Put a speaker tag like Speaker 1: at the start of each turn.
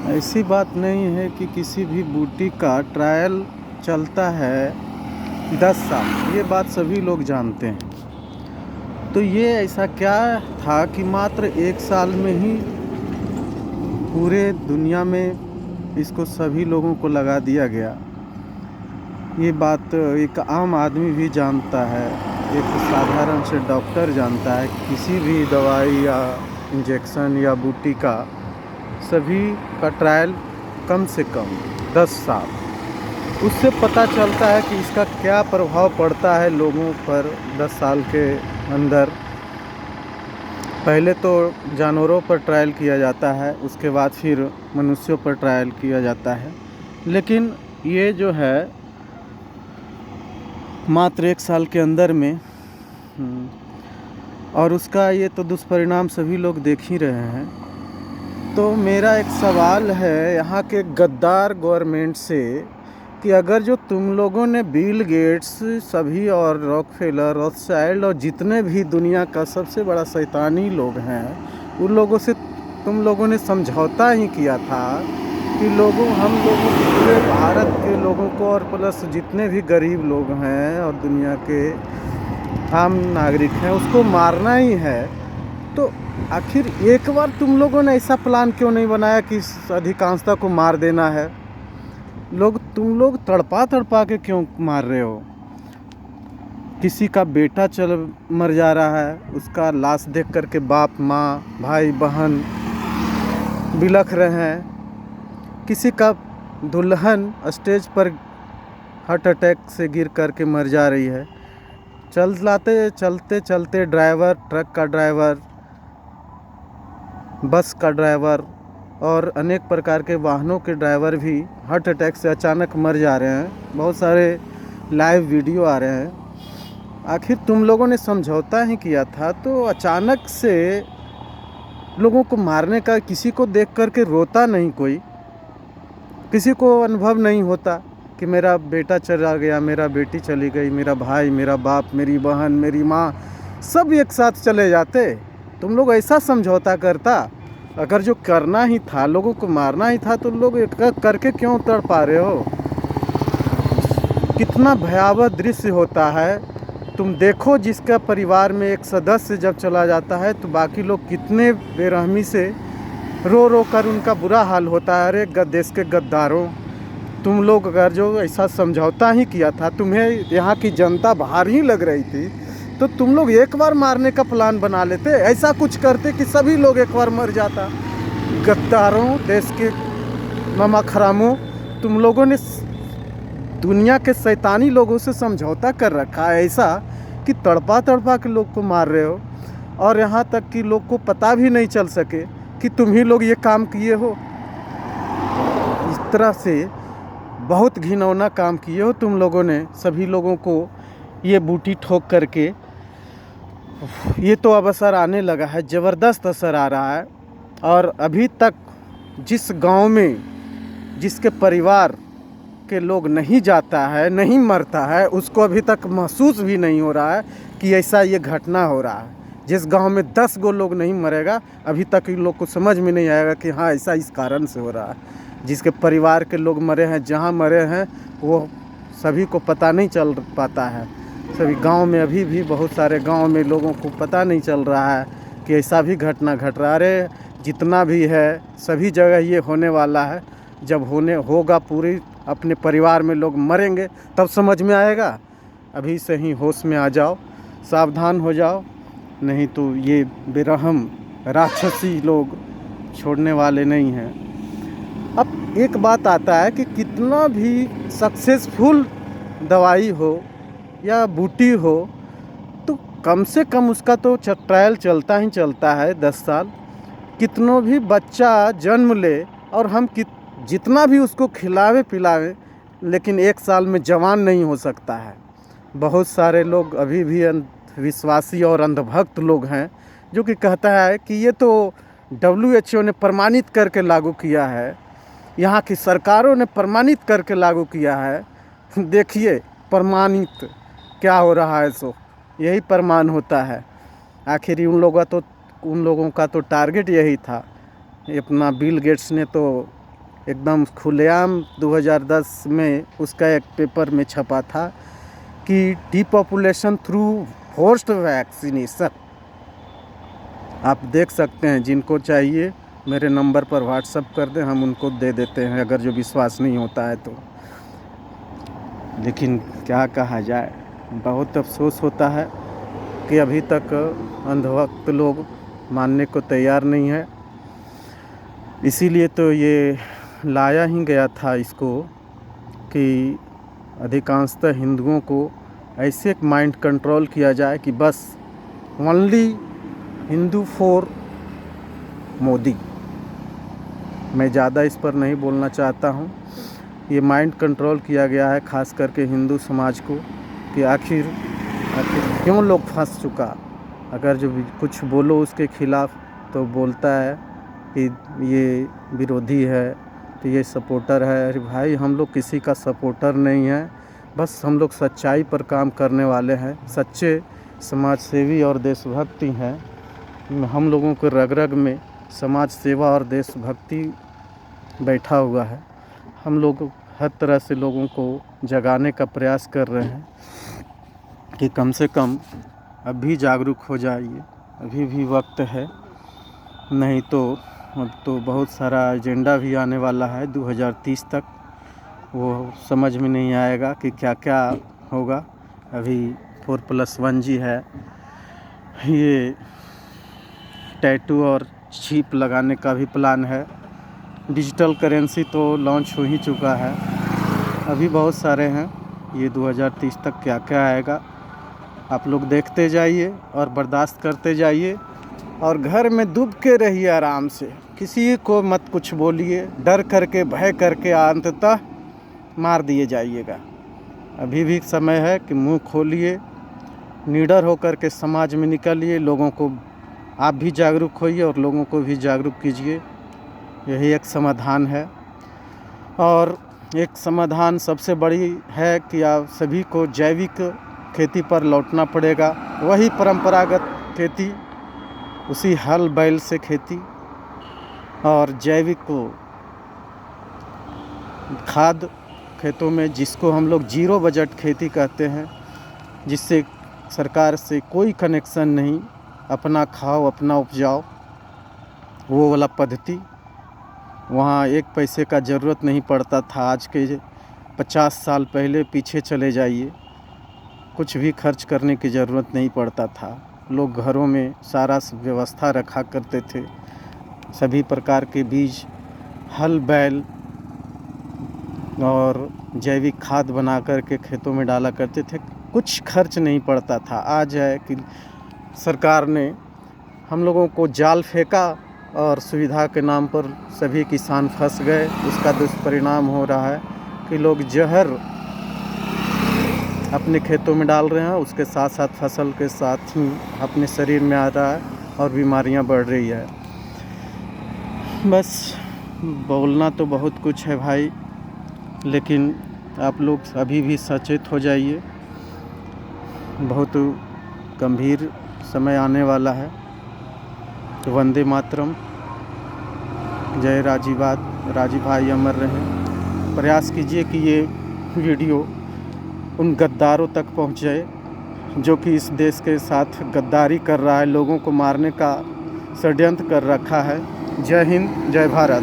Speaker 1: ऐसी बात नहीं है कि किसी भी बूटी का ट्रायल चलता है 10 साल, ये बात सभी लोग जानते हैं। तो ये ऐसा क्या था कि मात्र 1 साल में ही पूरे दुनिया में इसको सभी लोगों को लगा दिया गया। ये बात एक आम आदमी भी जानता है, एक साधारण से डॉक्टर जानता है। किसी भी दवाई या इंजेक्शन या बूटी का सभी का ट्रायल कम से कम 10 साल, उससे पता चलता है कि इसका क्या प्रभाव पड़ता है लोगों पर 10 साल के अंदर। पहले तो जानवरों पर ट्रायल किया जाता है, उसके बाद फिर मनुष्यों पर ट्रायल किया जाता है, लेकिन ये जो है मात्र 1 साल के अंदर में और उसका ये तो दुष्परिणाम सभी लोग देख ही रहे हैं। तो मेरा एक सवाल है यहाँ के गद्दार गवर्नमेंट से कि अगर जो तुम लोगों ने बिल गेट्स सभी और रॉकफेलर, रॉथशाइल्ड और जितने भी दुनिया का सबसे बड़ा शैतानी लोग हैं, उन लोगों से तुम लोगों ने समझौता ही किया था कि हम लोगों पूरे भारत के लोगों को और प्लस जितने भी गरीब लोग हैं और दुनिया के आम नागरिक हैं उसको मारना ही है। तो आखिर एक बार तुम लोगों ने ऐसा प्लान क्यों नहीं बनाया कि अधिकांशता को मार देना है? तुम लोग तड़पा के क्यों मार रहे हो? किसी का बेटा मर जा रहा है, उसका लाश देख करके बाप माँ भाई बहन बिलख रहे हैं। किसी का दुल्हन स्टेज पर हार्ट अटैक से गिर करके मर जा रही है। चलते चलते ड्राइवर, ट्रक का ड्राइवर, बस का ड्राइवर और अनेक प्रकार के वाहनों के ड्राइवर भी हार्ट अटैक से अचानक मर जा रहे हैं। बहुत सारे लाइव वीडियो आ रहे हैं। आखिर तुम लोगों ने समझौता ही किया था, तो अचानक से लोगों को मारने का किसी को देख करके रोता नहीं कोई? किसी को अनुभव नहीं होता कि मेरा बेटा चला गया, मेरा बेटी चली गई, मेरा भाई, मेरा बाप, मेरी बहन, मेरी माँ, सब एक साथ चले जाते? तुम लोग ऐसा समझौता करता? अगर जो करना ही था, लोगों को मारना ही था, तो लोग एक करके क्यों तड़पा रहे हो? कितना भयावह दृश्य होता है। तुम देखो, जिसका परिवार में एक सदस्य जब चला जाता है तो बाकी लोग कितने बेरहमी से रो रो कर उनका बुरा हाल होता है। अरे देश के गद्दारों, तुम लोग अगर जो ऐसा समझौता ही किया था, तुम्हें यहाँ की जनता बाहर ही लग रही थी, तो तुम लोग एक बार मारने का प्लान बना लेते। ऐसा कुछ करते कि सभी लोग एक बार मर जाता। गद्दारों, देश के नमखरामों, तुम लोगों ने दुनिया के शैतानी लोगों से समझौता कर रखा है ऐसा कि तड़पा के लोग को मार रहे हो। और यहाँ तक कि लोग को पता भी नहीं चल सके कि तुम ही लोग ये काम किए हो। इस तरह से बहुत घिनौना काम किए हो तुम लोगों ने, सभी लोगों को ये बूटी ठोक करके। ये तो अब असर आने लगा है, ज़बरदस्त असर आ रहा है। और अभी तक जिस गांव में जिसके परिवार के लोग नहीं जाता है, नहीं मरता है, उसको अभी तक महसूस भी नहीं हो रहा है कि ऐसा ये घटना हो रहा है। जिस गांव में 10 गो लोग नहीं मरेगा, अभी तक इन लोग को समझ में नहीं आएगा कि हाँ ऐसा इस कारण से हो रहा है। जिसके परिवार के लोग मरे हैं, जहाँ मरे हैं, वो सभी को पता नहीं चल पाता है। सभी गांव में अभी भी बहुत सारे गांव में लोगों को पता नहीं चल रहा है कि ऐसा भी घटना घट रहा है। अरे जितना भी है सभी जगह ये होने वाला है। जब होगा पूरी अपने परिवार में लोग मरेंगे तब समझ में आएगा। अभी से ही होश में आ जाओ, सावधान हो जाओ, नहीं तो ये बेरहम राक्षसी लोग छोड़ने वाले नहीं हैं। अब एक बात आता है कि कितना भी सक्सेसफुल दवाई हो या बूटी हो, तो कम से कम उसका तो ट्रायल चलता ही चलता है 10 साल। कितनों भी बच्चा जन्म ले और हम जितना भी उसको खिलावे पिलावे, लेकिन 1 साल में जवान नहीं हो सकता है। बहुत सारे लोग अभी भी अंधविश्वासी और अंधभक्त लोग हैं जो कि कहता है कि ये तो WHO ने प्रमाणित करके लागू किया है, यहाँ की सरकारों ने प्रमाणित करके लागू किया है। देखिए प्रमाणित क्या हो रहा है, सो यही प्रमाण होता है। आखिर उन लोगों का तो टारगेट यही था। अपना बिल गेट्स ने तो एकदम खुलेआम 2010 में उसका एक पेपर में छपा था कि डिपॉपुलेशन थ्रू फोर्स्ड वैक्सीनेशन। आप देख सकते हैं, जिनको चाहिए मेरे नंबर पर व्हाट्सअप कर दें, हम उनको दे देते हैं अगर जो विश्वास नहीं होता है तो। लेकिन क्या कहा जाए, बहुत अफसोस होता है कि अभी तक अंधभक्त लोग मानने को तैयार नहीं है। इसीलिए तो ये लाया ही गया था इसको कि अधिकांशतः हिंदुओं को ऐसे एक माइंड कंट्रोल किया जाए कि बस ओनली हिंदू फॉर मोदी। मैं ज़्यादा इस पर नहीं बोलना चाहता हूँ। ये माइंड कंट्रोल किया गया है ख़ास करके हिंदू समाज को कि आखिर क्यों लोग फंस चुका। अगर जो भी कुछ बोलो उसके खिलाफ़ तो बोलता है कि ये विरोधी है, तो ये सपोर्टर है। अरे भाई, हम लोग किसी का सपोर्टर नहीं है, बस हम लोग सच्चाई पर काम करने वाले हैं, सच्चे समाज सेवी और देशभक्ति हैं। हम लोगों के रग रग में समाज सेवा और देशभक्ति बैठा हुआ है। हम लोग हर तरह से लोगों को जगाने का प्रयास कर रहे हैं कि कम से कम अभी जागरूक हो जाइए, अभी भी वक्त है। नहीं तो अब तो बहुत सारा एजेंडा भी आने वाला है 2030 तक, वो समझ में नहीं आएगा कि क्या क्या होगा। अभी 4+1 जी है, ये टैटू और चिप लगाने का भी प्लान है। डिजिटल करेंसी तो लॉन्च हो ही चुका है, अभी बहुत सारे हैं। ये 2030 तक क्या क्या आएगा आप लोग देखते जाइए और बर्दाश्त करते जाइए, और घर में डूब के रहिए आराम से, किसी को मत कुछ बोलिए, डर करके भय करके अंततः मार दिए जाइएगा। अभी भी समय है कि मुंह खोलिए, निडर होकर के समाज में निकलिए, लोगों को आप भी जागरूक होइए और लोगों को भी जागरूक कीजिए। यही एक समाधान है। और एक समाधान सबसे बड़ी है कि आप सभी को जैविक खेती पर लौटना पड़ेगा। वही परंपरागत खेती, उसी हल बैल से खेती और जैविक को खाद खेतों में, जिसको हम लोग जीरो बजट खेती कहते हैं, जिससे सरकार से कोई कनेक्शन नहीं, अपना खाओ अपना उपजाओ, वो वाला पद्धति। वहाँ एक पैसे का ज़रूरत नहीं पड़ता था। आज के 50 साल पहले पीछे चले जाइए, कुछ भी खर्च करने की ज़रूरत नहीं पड़ता था। लोग घरों में सारा व्यवस्था रखा करते थे, सभी प्रकार के बीज, हल बैल और जैविक खाद बना कर के खेतों में डाला करते थे, कुछ खर्च नहीं पड़ता था। आज है कि सरकार ने हम लोगों को जाल फेंका और सुविधा के नाम पर सभी किसान फंस गए। उसका दुष्परिणाम हो रहा है कि लोग जहर अपने खेतों में डाल रहे हैं, उसके साथ साथ फसल के साथ ही अपने शरीर में आ रहा है और बीमारियां बढ़ रही है। बस बोलना तो बहुत कुछ है भाई, लेकिन आप लोग अभी भी सचेत हो जाइए। बहुत गंभीर समय आने वाला है। तो वंदे मातरम, जय राजीवाद, राजीव भाई अमर रहें। प्रयास कीजिए कि ये वीडियो उन गद्दारों तक पहुँचे जो कि इस देश के साथ गद्दारी कर रहा है, लोगों को मारने का षड्यंत्र कर रखा है। जय हिंद, जय भारत।